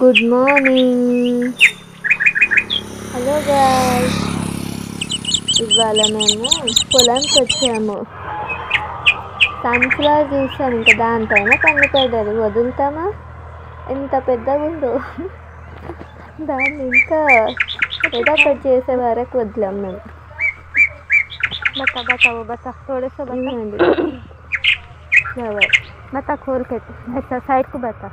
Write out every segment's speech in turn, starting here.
Good morning. Hello guys, ఇవాళ మేము పొలంకి వచ్చాము. సన్ఫ్లవర్ చూసాం, ఇంకా దానిపైన కన్ను పడ్డది. వదులుతామా? ఎంత పెద్దగా ఉందో. దాన్ని ఇంకా ఏదో ఒకటి చేసే వరకు వదిలాం మేము. बता बता वो बता थोड़े से बता ఫ్లవర్ बता खोल के ऐसा साइड को बता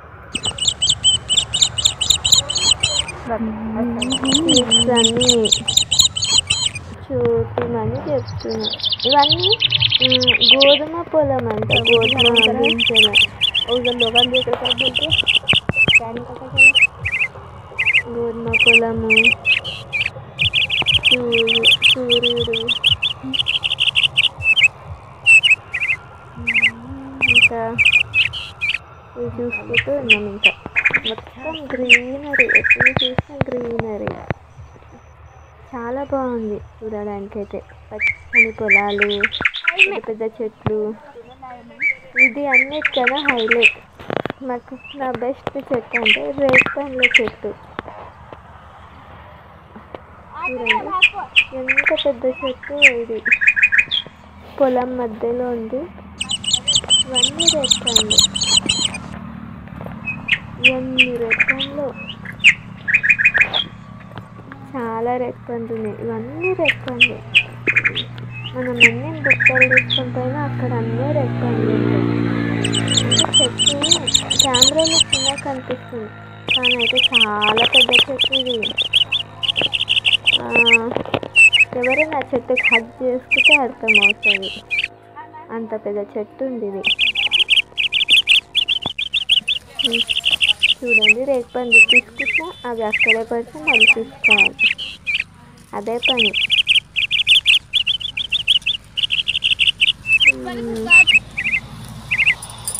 సీడ్స్ అన్నీ చూడమని చెప్తున్నా. ఇవన్నీ గోధుమ పొలం అంట. గోధుమ గింజలు. उधर लोग लेकर कर बोलते क्या नहीं पता चला గోధుమ పొలము, సూర్యుడు, ఇంకా ఇవి చూసుకుంటూ ఉన్నాం. ఇంకా మొత్తం గ్రీనరీ, ఎప్పుడు చూసినా గ్రీనరీ. చాలా బాగుంది చూడడానికి అయితే. పచ్చని పొలాలు, పెద్ద పెద్ద చెట్లు. ఇది అన్నిటికన్నా హైలైట్. నాకు నా బెస్ట్ చెట్టు అంటే రేగి పండ్ల చెట్టు. చూడండి ఎంత పెద్ద చెట్టు ఇది. పొలం మధ్యలో ఉంది. ఇవన్నీ రేగి పండ్లు. ఇవన్నీ రేగి పండ్లు, చాలా రేగి పండ్లు ఉన్నాయి. ఇవన్నీ రేగి పండ్లు. మనం అన్ని బుట్టలు తీసుకొని పోయినా అక్కడ అన్నీ రేగి పండ్లు ఉంటాయి. అంటే చెట్టు కెమెరాలో చిన్నగా కనిపిస్తుంది, కానీ అయితే చాలా పెద్ద చెట్టు ఇది. ఎవరైనా చెట్టుకి హగ్ చేసుకుంటే అర్థమవుతుంది, అంత పెద్ద చెట్టు ఉంది ఇది. చూడండి, రేగి పండు తీసుకుంటా అవి అక్కడే పడితే మళ్ళీ తీసుకోవాలి, అదే పని.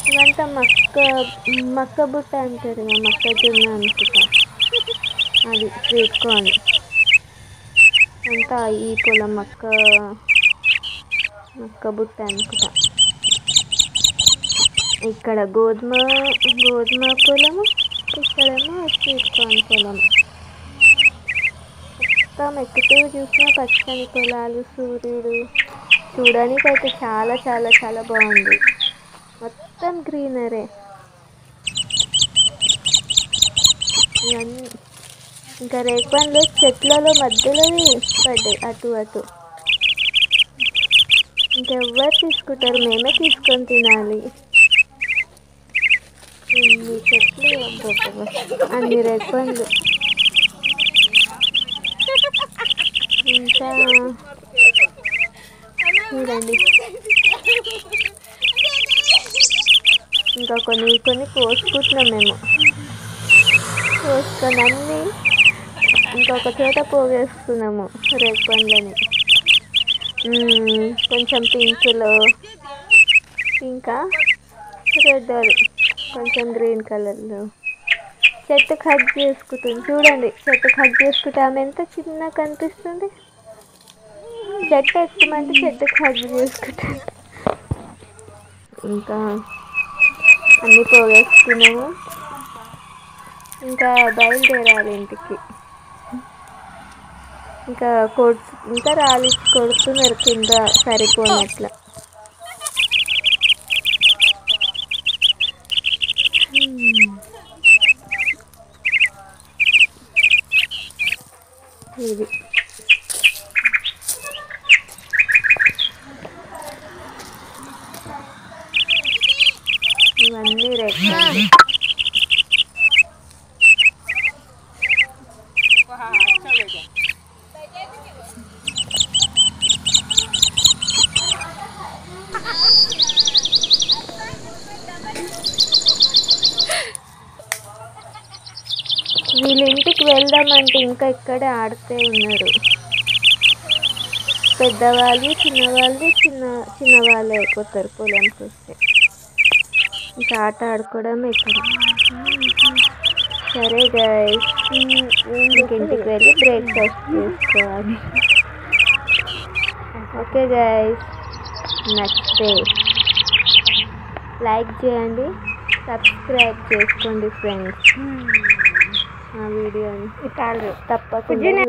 ఇవంతా మక్క బుట్ట అంటారు కదా, మొక్కజొన్న అనుకుంటా. అది స్వీట్ కార్న్ అంతా ఈ పొలం మక్క బుట్ట అనుకుంటా. ఇక్కడ గోధుమ పొలము, ఇక్కడేమో స్వీట్ కార్న్ పొలం. మొత్తం ఎక్కుతూ చూసినా పచ్చని పొలాలు, సూర్యుడు. చూడడానికి అయితే చాలా చాలా చాలా బాగుంది. మొత్తం గ్రీనరీ. ఇవన్నీ ఇంకా రేగి పండ్లు చెట్లలో మధ్యలో పడ్డాయి, అటు. ఇంకెవ్వరు తీసుకుంటారు, మేమే తీసుకొని తినాలి. ఇన్ని చెట్లు, అన్ని రేగి పండ్లు. ఇంకా చూడండి, ఇంకా కొన్ని కోసుకుంటున్నాం మేము. కోసుకొని అన్నీ ఇంకొక చోట పోగేస్తున్నాము రేగి పండ్లని. కొంచెం పింక్లో, ఇంకా రెడ్, కొంచెం గ్రీన్ కలర్లో. చెట్టుకు హగ్ చేసుకుంటుంది. చూడండి, చెట్టుకు హగ్ చేసుకుంటే ఆమె ఎంత చిన్నగా కనిపిస్తుంది. చెట్టు ఎక్కుమంటే చెట్టుకు హగ్ చేసుకుంటుంది. ఇంకా అన్నీ పోగేసుకున్నాము. ఇంకా బయలుదేరాలి ఇంటికి. ఇంకా రాలిచ్చి కొడుతున్నారు కింద సరిపోనట్ల. ఇది ఇవన్నీ రేగి పండ్లు. వీళ్ళ ఇంటికి వెళ్దామంటే ఇంకా ఇక్కడే ఆడుతూ ఉన్నారు. పెద్దవాళ్ళు చిన్నవాళ్ళు అయిపోతారు పొలంకి వస్తే. ఇంకా ఆట ఆడుకోవడం ఇక్కడ. సరే గైస్, ఇంటికి వెళ్ళి బ్రేక్ఫాస్ట్ చేసుకోవాలి. ఓకే గైస్, నచ్చితే లైక్ చేయండి, సబ్స్క్రైబ్ చేసుకోండి ఫ్రెండ్స్. వీడియోని చాలు తప్పకుండా